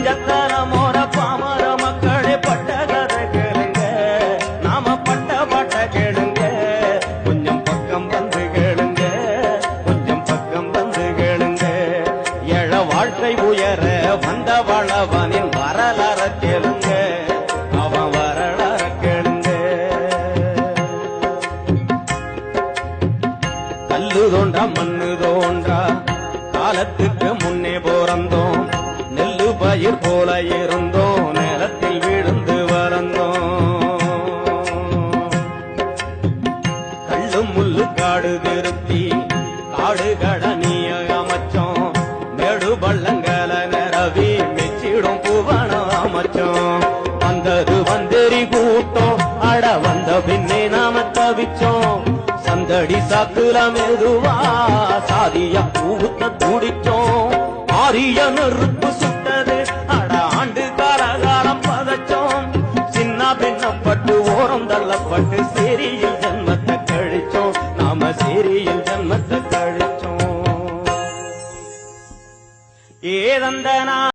பஞ்சத்தனமோர பாமர மக்களே பட்ட கதை கேளுங்க, நாம பட்ட பாட்ட கேளுங்க, கொஞ்சம் பக்கம் வந்து கேளுங்க, கொஞ்சம் பக்கம் வந்து கேளுங்க. ஏழ வாழ்க்கை உயர வந்த வளவனின் வரலாற கேளுங்க, அவன் வரலாற கேளுங்க. கல்லு தோன்றா மண்ணு தோன்றா காலத்துக்கு முன்னே போறந்தோம், நெல்லு பயிர் போல இருந்தோம், நிலத்தில் விழுந்து வளர்ந்தோம். கல்லு முள்ளு காடு திருத்தி காடு கடனிய அமைச்சோம், மேடு பள்ளங்கல நிறவி மெச்சிடும் புவனம் அமைச்சோம். வந்தது வந்தெறி கூட்டம் அட வந்த பின்னே நாம தவிச்சோம், சந்தடி சாக்குல மெதுவா சாதிய பூத்த துடிச்சோம். ஆரிய நெருப்பு சுட்டது அட ஆண்டு காலகாலம் பதச்சோம், சின்ன பின்னப்பட்டு ஓரம் தள்ளப்பட்டு சேரியில் ஜன்மத்தை கழிச்சோம், நாம சேரியில் ஜன்மத்தை கழிச்சோம். ஏதந்தனா